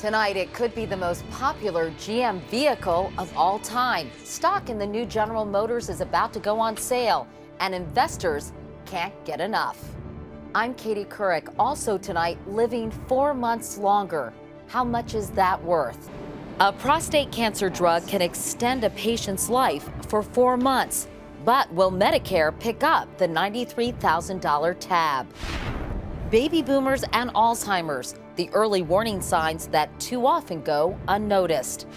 Tonight, it could be the most popular GM vehicle of all time. Stock in the new General Motors is about to go on sale, and investors can't get enough. I'm Katie Couric. Also tonight, living 4 months longer. How much is that worth? A prostate cancer drug can extend a patient's life for 4 months. But will Medicare pick up the $93,000 tab? Baby boomers and Alzheimer's, the early warning signs that too often go unnoticed.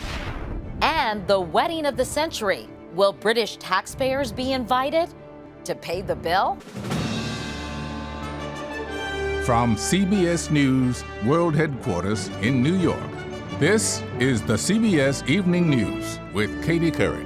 And the wedding of the century. Will British taxpayers be invited to pay the bill? From CBS News World Headquarters in New York, this is the CBS Evening News with Katie Couric.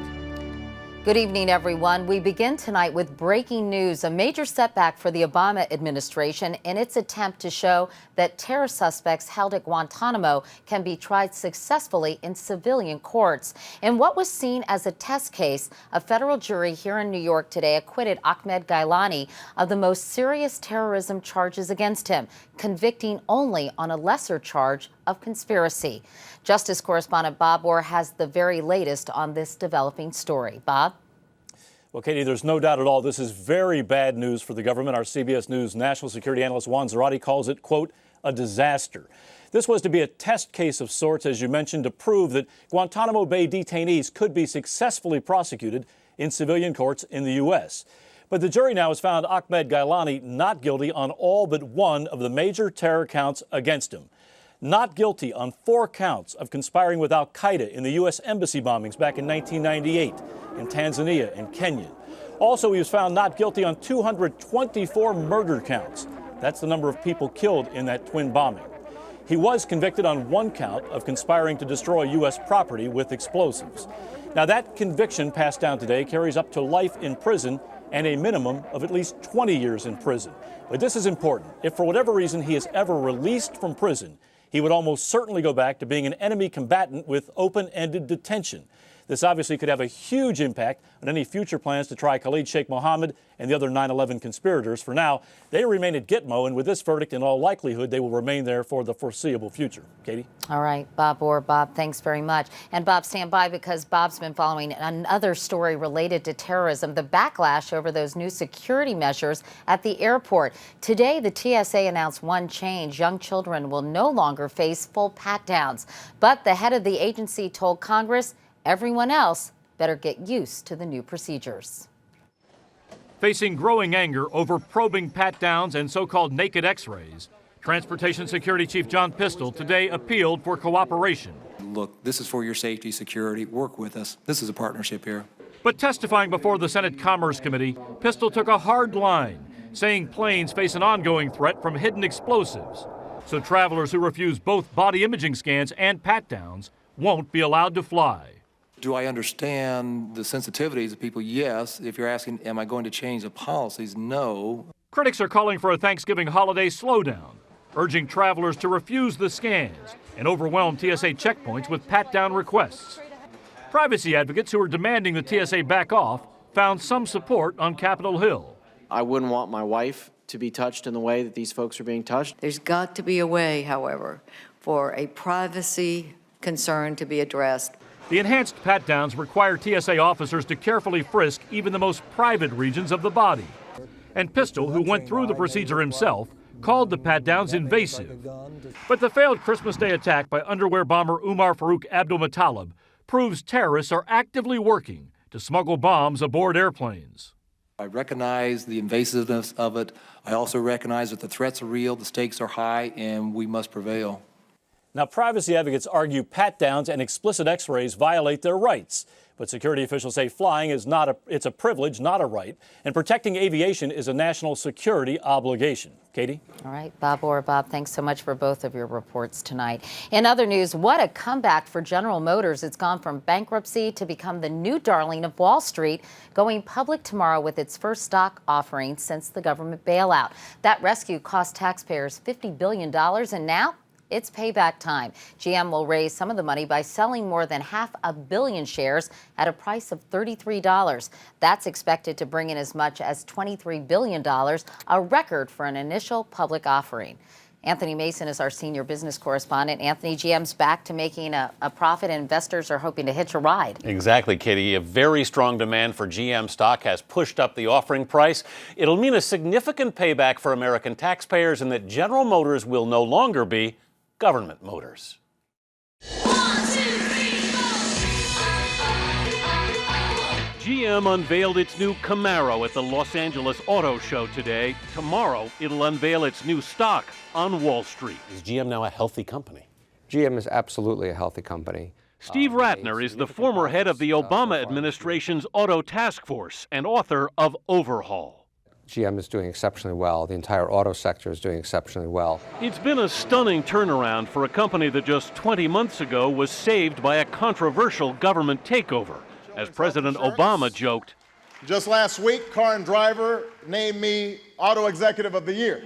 Good evening, everyone. We begin tonight with breaking news, a major setback for the Obama administration in its attempt to show that terror suspects held at Guantanamo can be tried successfully in civilian courts. In what was seen as a test case, a federal jury here in New York today acquitted Ahmed Gailani of the most serious terrorism charges against him, convicting only on a lesser charge of conspiracy. Justice correspondent Bob Orr has the very latest on this developing story. Bob? Well, Katie, there's no doubt at all this is very bad news for the government. Our CBS News national security analyst Juan Zarate calls it, quote, a disaster. This was to be a test case of sorts, as you mentioned, to prove that Guantanamo Bay detainees could be successfully prosecuted in civilian courts in the U.S. But the jury now has found Ahmed Gailani not guilty on all but one of the major terror counts against him. Not guilty on 4 counts of conspiring with al-Qaeda in the U.S. embassy bombings back in 1998 in Tanzania and Kenya. Also, he was found not guilty on 224 murder counts. That's the number of people killed in that twin bombing. He was convicted on 1 count of conspiring to destroy U.S. property with explosives. Now, that conviction passed down today carries up to life in prison and a minimum of at least 20 years in prison. But this is important. If for whatever reason he is ever released from prison, he would almost certainly go back to being an enemy combatant with open-ended detention. This obviously could have a huge impact on any future plans to try Khalid Sheikh Mohammed and the other 9/11 conspirators. For now, they remain at Gitmo, and with this verdict, in all likelihood, they will remain there for the foreseeable future. Katie? All right, Bob Orr. Bob, thanks very much. And Bob, stand by because Bob's been following another story related to terrorism, the backlash over those new security measures at the airport. Today, the TSA announced one change. Young children will no longer face full pat-downs. But the head of the agency told Congress everyone else better get used to the new procedures. Facing growing anger over probing pat-downs and so-called naked x-rays, Transportation Security Chief John Pistol today appealed for cooperation. Look, this is for your safety, security. Work with us. This is a partnership here. But testifying before the Senate Commerce Committee, Pistol took a hard line, saying planes face an ongoing threat from hidden explosives. So travelers who refuse both body imaging scans and pat-downs won't be allowed to fly. Do I understand the sensitivities of people? Yes. If you're asking, am I going to change the policies? No. Critics are calling for a Thanksgiving holiday slowdown, urging travelers to refuse the scans and overwhelm TSA checkpoints with pat-down requests. Privacy advocates who are demanding the TSA back off found some support on Capitol Hill. I wouldn't want my wife to be touched in the way that these folks are being touched. There's got to be a way, however, for a privacy concern to be addressed. The enhanced pat-downs require TSA officers to carefully frisk even the most private regions of the body. And Pistol, who went through the procedure himself, called the pat-downs invasive. But the failed Christmas Day attack by underwear bomber Umar Farouk Abdul-Muttalib proves terrorists are actively working to smuggle bombs aboard airplanes. I recognize the invasiveness of it. I also recognize that the threats are real, the stakes are high, and we must prevail. Now, privacy advocates argue pat-downs and explicit x-rays violate their rights. But security officials say flying is it's a privilege, not a right, and protecting aviation is a national security obligation. Katie? All right, Bob Orr. Bob, thanks so much for both of your reports tonight. In other news, what a comeback for General Motors. It's gone from bankruptcy to become the new darling of Wall Street, going public tomorrow with its first stock offering since the government bailout. That rescue cost taxpayers $50 billion, and now it's payback time. GM will raise some of the money by selling more than 500 million shares at a price of $33. That's expected to bring in as much as $23 billion, a record for an initial public offering. Anthony Mason is our senior business correspondent. Anthony, GM's back to making a profit, and investors are hoping to hitch a ride. Exactly, Katie. A very strong demand for GM stock has pushed up the offering price. It'll mean a significant payback for American taxpayers and that General Motors will no longer be government motors. GM unveiled its new Camaro at the Los Angeles Auto Show today. Tomorrow, it'll unveil its new stock on Wall Street. Is GM now a healthy company? GM is absolutely a healthy company. Steve Ratner is the former head of the Obama administration's Auto Task Force and author of Overhaul. GM is doing exceptionally well. The entire auto sector is doing exceptionally well. It's been a stunning turnaround for a company that just 20 months ago was saved by a controversial government takeover. As President Obama joked, "Just last week, Car and Driver named me Auto Executive of the Year."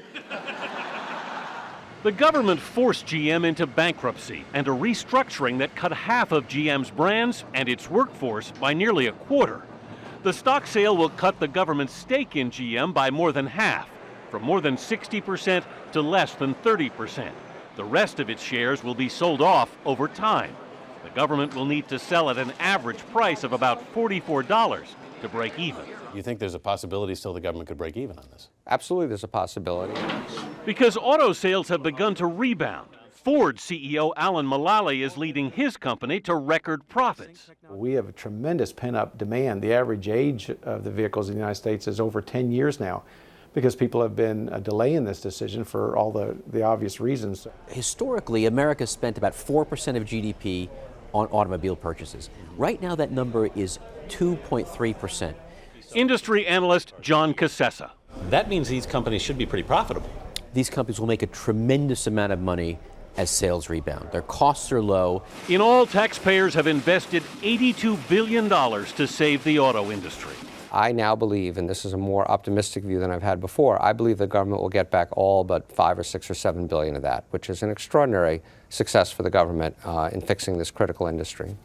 The government forced GM into bankruptcy and a restructuring that cut half of GM's brands and its workforce by nearly a quarter. The stock sale will cut the government's stake in GM by more than half, from more than 60% to less than 30%. The rest of its shares will be sold off over time. The government will need to sell at an average price of about $44 to break even. You think there's a possibility still the government could break even on this? Absolutely, there's a possibility. Because auto sales have begun to rebound. Ford CEO Alan Mulally is leading his company to record profits. We have a tremendous pent-up demand. The average age of the vehicles in the United States is over 10 years now, because people have been delaying this decision for all the obvious reasons. Historically, America spent about 4% of GDP on automobile purchases. Right now, that number is 2.3%. Industry analyst John Cassessa. That means these companies should be pretty profitable. These companies will make a tremendous amount of money as sales rebound. Their costs are low. In all, taxpayers have invested $82 billion to save the auto industry. I now believe, and this is a more optimistic view than I've had before, I believe the government will get back all but $5 or $6 or $7 billion of that, which is an extraordinary success for the government in fixing this critical industry.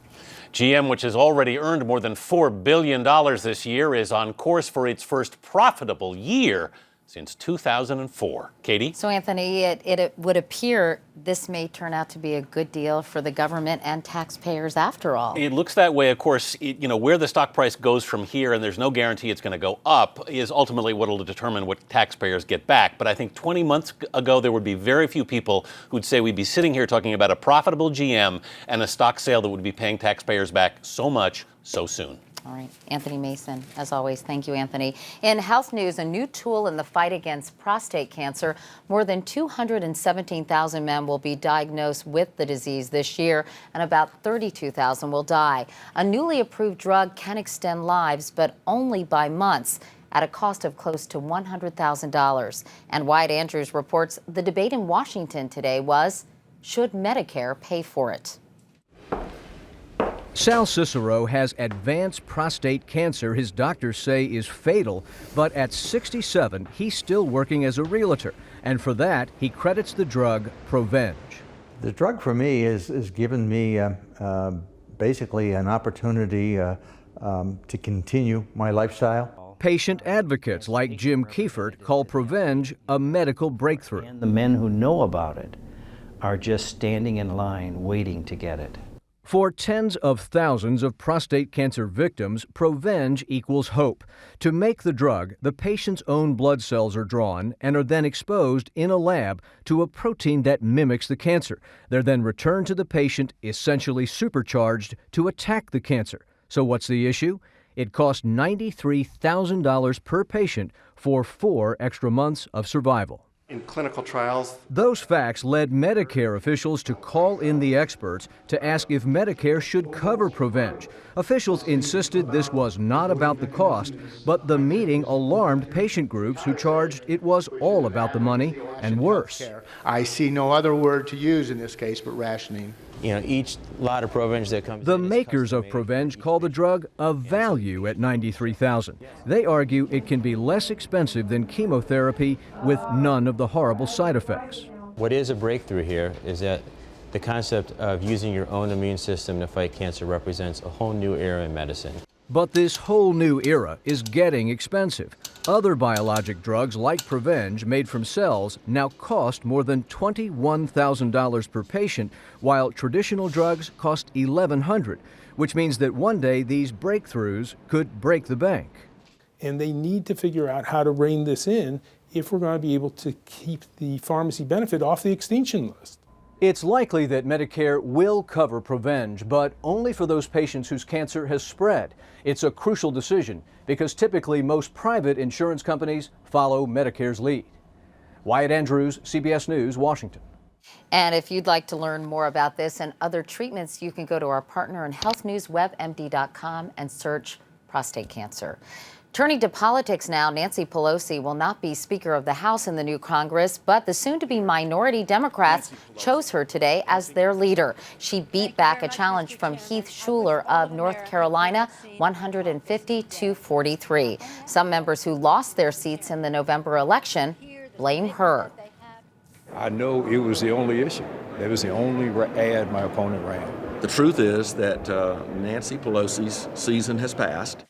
GM, which has already earned more than $4 billion this year, is on course for its first profitable year since 2004. Katie? So, Anthony, it would appear this may turn out to be a good deal for the government and taxpayers after all. It looks that way. Of course, where the stock price goes from here, and there's no guarantee it's going to go up, is ultimately what will determine what taxpayers get back. But I think 20 months ago, there would be very few people who'd say we'd be sitting here talking about a profitable GM and a stock sale that would be paying taxpayers back so much so soon. All right. Anthony Mason, as always. Thank you, Anthony. In health news, a new tool in the fight against prostate cancer. More than 217,000 men will be diagnosed with the disease this year, and about 32,000 will die. A newly approved drug can extend lives, but only by months, at a cost of close to $100,000. And Wyatt Andrews reports the debate in Washington today was, should Medicare pay for it? Sal Cicero has advanced prostate cancer his doctors say is fatal, but at 67, he's still working as a realtor. And for that, he credits the drug Provenge. The drug for me is given me basically an opportunity to continue my lifestyle. Patient advocates like Jim Kiefert call Provenge a medical breakthrough. And the men who know about it are just standing in line waiting to get it. For tens of thousands of prostate cancer victims, Provenge equals hope. To make the drug, the patient's own blood cells are drawn and are then exposed in a lab to a protein that mimics the cancer. They're then returned to the patient, essentially supercharged, to attack the cancer. So what's the issue? It costs $93,000 per patient for 4 extra months of survival. In clinical trials, those facts led Medicare officials to call in the experts to ask if Medicare should cover Provenge. Officials insisted this was not about the cost, but the meeting alarmed patient groups who charged it was all about the money and worse. I see no other word to use in this case but rationing. Each lot of Provenge that comes. The makers of Provenge call the drug a value at $93,000. They argue it can be less expensive than chemotherapy with none of the horrible side effects. What is a breakthrough here is that the concept of using your own immune system to fight cancer represents a whole new era in medicine. But this whole new era is getting expensive. Other biologic drugs like Prevenge, made from cells, now cost more than $21,000 per patient, while traditional drugs cost $1,100, which means that one day these breakthroughs could break the bank. And they need to figure out how to rein this in if we're going to be able to keep the pharmacy benefit off the extinction list. It's likely that Medicare will cover Prevenge, but only for those patients whose cancer has spread. It's a crucial decision because typically most private insurance companies follow Medicare's lead. Wyatt Andrews, CBS News, Washington. And if you'd like to learn more about this and other treatments, you can go to our partner in health news, webmd.com, and search prostate cancer. Turning to politics now, Nancy Pelosi will not be Speaker of the House in the new Congress, but the soon-to-be minority Democrats chose her today as their leader. She beat back a challenge from Heath Shuler of North Carolina, 150-43. Some members who lost their seats in the November election blame her. I know it was the only issue. That was the only ad my opponent ran. The truth is that Nancy Pelosi's season has passed.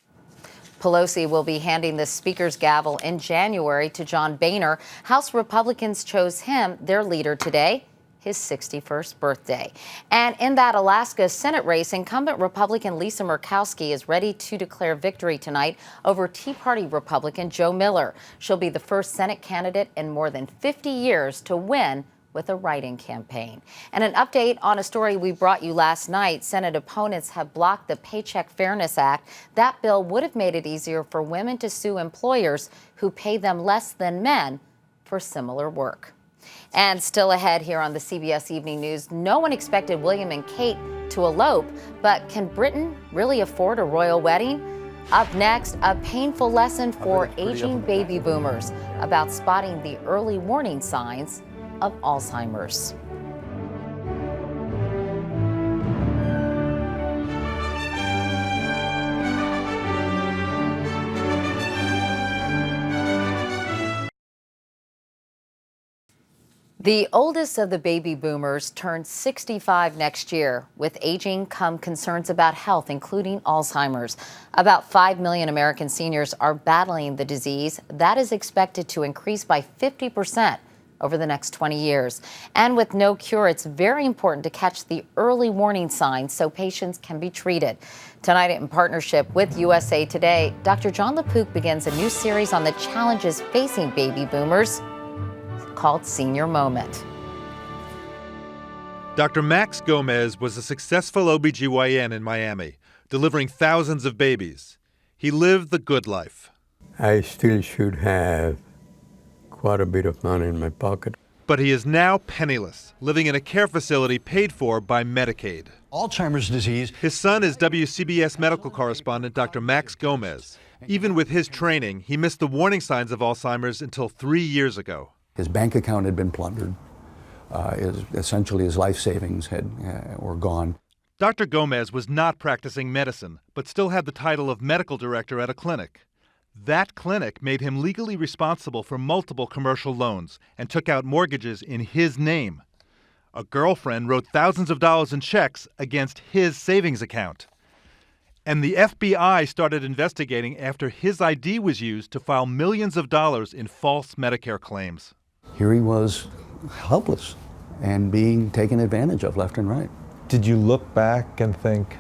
Pelosi will be handing the Speaker's gavel in January to John Boehner. House Republicans chose him their leader today, his 61st birthday. And in that Alaska Senate race, incumbent Republican Lisa Murkowski is ready to declare victory tonight over Tea Party Republican Joe Miller. She'll be the first Senate candidate in more than 50 years to win with a write-in campaign. And an update on a story we brought you last night. Senate opponents have blocked the Paycheck Fairness Act. That bill would have made it easier for women to sue employers who pay them less than men for similar work. And still ahead here on the CBS Evening News, no one expected William and Kate to elope, but can Britain really afford a royal wedding? Up next, a painful lesson for aging baby boomers about spotting the early warning signs of Alzheimer's. The oldest of the baby boomers turns 65 next year. With aging come concerns about health, including Alzheimer's. About 5 million American seniors are battling the disease. That is expected to increase by 50% over the next 20 years. And with no cure, it's very important to catch the early warning signs so patients can be treated. Tonight, in partnership with USA Today, Dr. John LaPook begins a new series on the challenges facing baby boomers called Senior Moment. Dr. Max Gomez was a successful OBGYN in Miami, delivering thousands of babies. He lived the good life. I still should have quite a bit of money in my pocket. But he is now penniless, living in a care facility paid for by Medicaid. Alzheimer's disease. His son is WCBS medical correspondent Dr. Max Gomez. Even with his training, he missed the warning signs of Alzheimer's until 3 years ago. His bank account had been plundered. Essentially, his life savings were gone. Dr. Gomez was not practicing medicine, but still had the title of medical director at a clinic. That clinic made him legally responsible for multiple commercial loans and took out mortgages in his name. A girlfriend wrote thousands of dollars in checks against his savings account. And the FBI started investigating after his ID was used to file millions of dollars in false Medicare claims. Here he was, helpless and being taken advantage of left and right. Did you look back and think,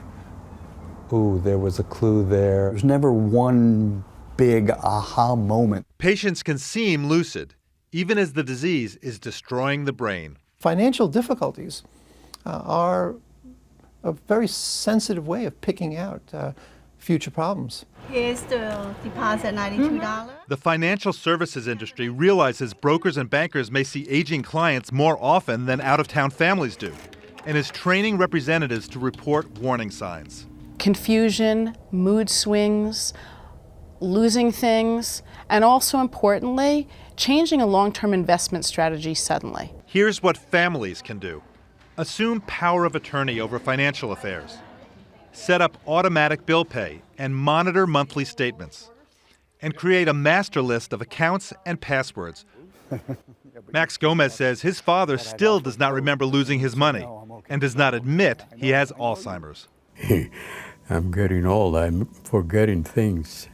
ooh, there was a clue there? There's never one big aha moment. Patients can seem lucid, even as the disease is destroying the brain. Financial difficulties are a very sensitive way of picking out future problems. Here's the deposit, $92. The financial services industry realizes brokers and bankers may see aging clients more often than out-of-town families do, and is training representatives to report warning signs. Confusion, mood swings, losing things, and also importantly, changing a long-term investment strategy suddenly. Here's what families can do. Assume power of attorney over financial affairs. Set up automatic bill pay and monitor monthly statements. And create a master list of accounts and passwords. Max Gomez says his father still does not remember losing his money and does not admit he has Alzheimer's. I'm getting old. I'm forgetting things.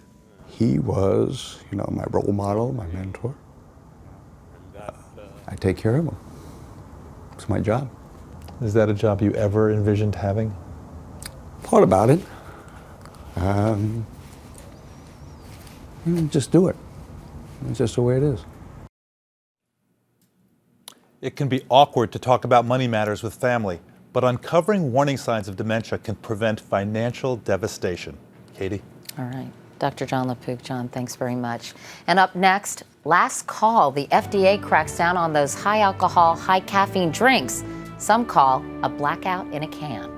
he was, my role model, my mentor. I take care of him. It's my job. Is that a job you ever envisioned having? Thought about it. Just do it. It's just the way it is. It can be awkward to talk about money matters with family, but uncovering warning signs of dementia can prevent financial devastation. Katie? All right. Dr. John LaPook. John, thanks very much. And up next, last call. The FDA cracks down on those high alcohol, high caffeine drinks. Some call a blackout in a can.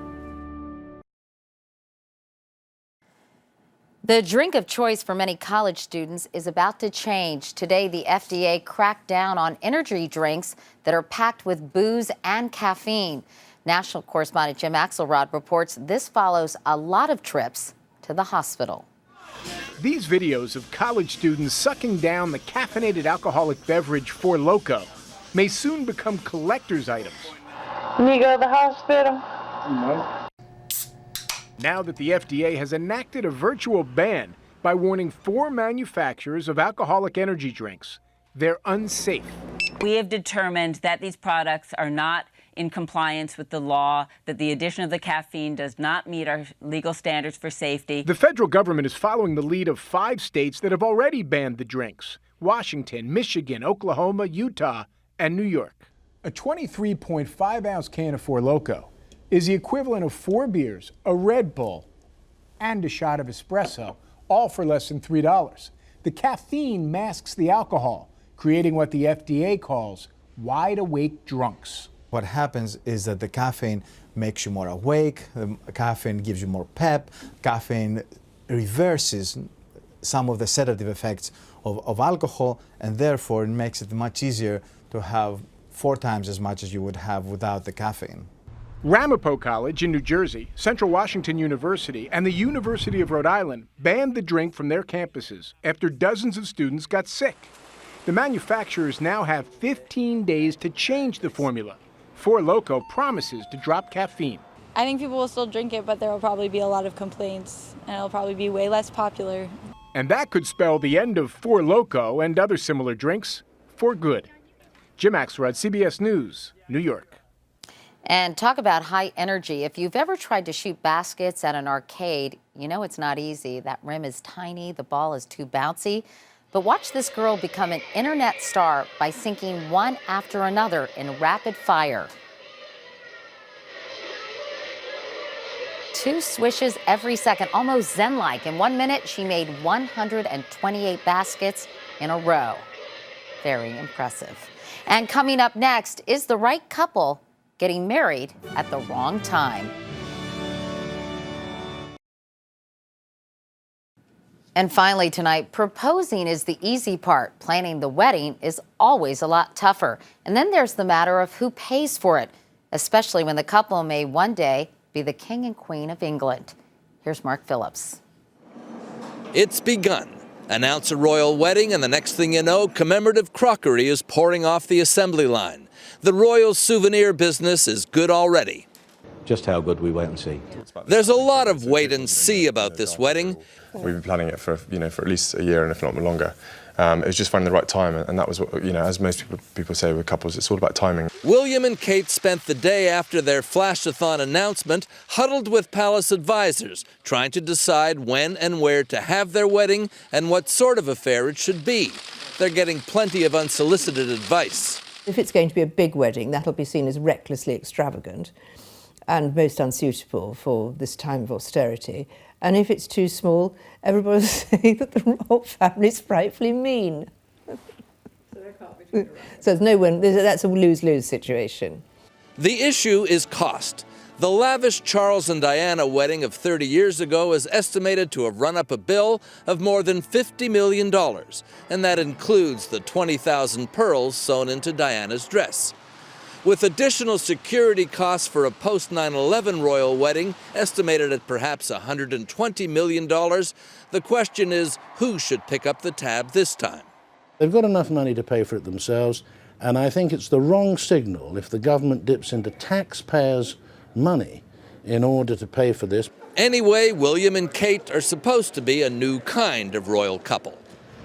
The drink of choice for many college students is about to change. Today, the FDA cracked down on energy drinks that are packed with booze and caffeine. National correspondent Jim Axelrod reports this follows a lot of trips to the hospital. These videos of college students sucking down the caffeinated alcoholic beverage Four Loko may soon become collector's items. Can you go to the hospital? No. Now that the FDA has enacted a virtual ban by warning 4 manufacturers of alcoholic energy drinks, they're unsafe. We have determined that these products are not in compliance with the law, that the addition of the caffeine does not meet our legal standards for safety. The federal government is following the lead of 5 states that have already banned the drinks: Washington, Michigan, Oklahoma, Utah, and New York. A 23.5-ounce can of Four Loko is the equivalent of 4 beers, a Red Bull, and a shot of espresso, all for less than $3. The caffeine masks the alcohol, creating what the FDA calls wide-awake drunks. What happens is that the caffeine makes you more awake, the caffeine gives you more pep, caffeine reverses some of the sedative effects of alcohol, and therefore it makes it much easier to have 4 times as much as you would have without the caffeine. Ramapo College in New Jersey, Central Washington University, and the University of Rhode Island banned the drink from their campuses after dozens of students got sick. The manufacturers now have 15 days to change the formula. Four Loko promises to drop caffeine. I think people will still drink it, but there will probably be a lot of complaints, and it'll probably be way less popular. And that could spell the end of Four Loko and other similar drinks for good. Jim Axelrod, CBS News, New York. And talk about high energy. If you've ever tried to shoot baskets at an arcade, you know it's not easy. That rim is tiny, the ball is too bouncy. But watch this girl become an internet star by sinking one after another in rapid fire. 2 swishes every second, almost zen-like. In 1 minute, she made 128 baskets in a row. Very impressive. And coming up next, is the right couple getting married at the wrong time? And finally tonight, proposing is the easy part. Planning the wedding is always a lot tougher. And then there's the matter of who pays for it, especially when the couple may one day be the King and Queen of England. Here's Mark Phillips. It's begun. Announce a royal wedding, and the next thing you know, commemorative crockery is pouring off the assembly line. The royal souvenir business is good already. Just how good, we wait and see. There's a lot of wait and see about this wedding. We've been planning it for at least a year, and if not longer. It was just finding the right time, and that was what, as most people say with couples, it's all about timing. William and Kate spent the day after their flash-a-thon announcement huddled with palace advisors, trying to decide when and where to have their wedding and what sort of affair it should be. They're getting plenty of unsolicited advice. If it's going to be a big wedding, that'll be seen as recklessly extravagant and most unsuitable for this time of austerity. And if it's too small, everybody will say that the royal family is frightfully mean. So there's no one, that's a lose-lose situation. The issue is cost. The lavish Charles and Diana wedding of 30 years ago is estimated to have run up a bill of more than $50 million, and that includes the 20,000 pearls sewn into Diana's dress. With additional security costs for a post-9/11 royal wedding estimated at perhaps $120 million, the question is who should pick up the tab this time? They've got enough money to pay for it themselves, and I think it's the wrong signal if the government dips into taxpayers' money in order to pay for this. Anyway, William and Kate are supposed to be a new kind of royal couple.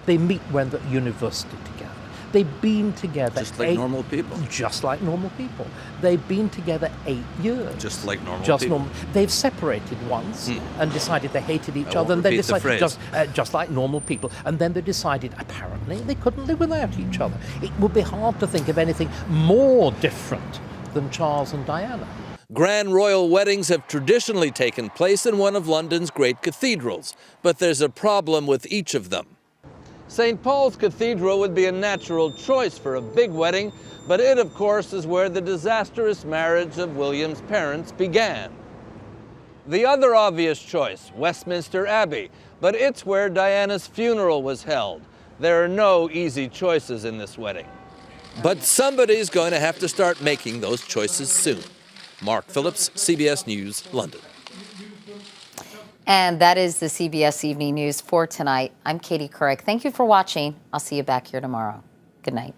They meet when they're at university together. They've been together Just like normal people. Just like normal people. They've been together 8 years. Just like normal Just people. normal. They've separated once and decided they hated each I other. won't And they repeat the decided phrase. just like normal people. And then they decided apparently they couldn't live without each other. It would be hard to think of anything more different than Charles and Diana. Grand royal weddings have traditionally taken place in one of London's great cathedrals, but there's a problem with each of them. St. Paul's Cathedral would be a natural choice for a big wedding, but it, of course, is where the disastrous marriage of William's parents began. The other obvious choice, Westminster Abbey, but it's where Diana's funeral was held. There are no easy choices in this wedding. But somebody's going to have to start making those choices soon. Mark Phillips, CBS News, London. And that is the CBS Evening News for tonight. I'm Katie Couric. Thank you for watching. I'll see you back here tomorrow. Good night.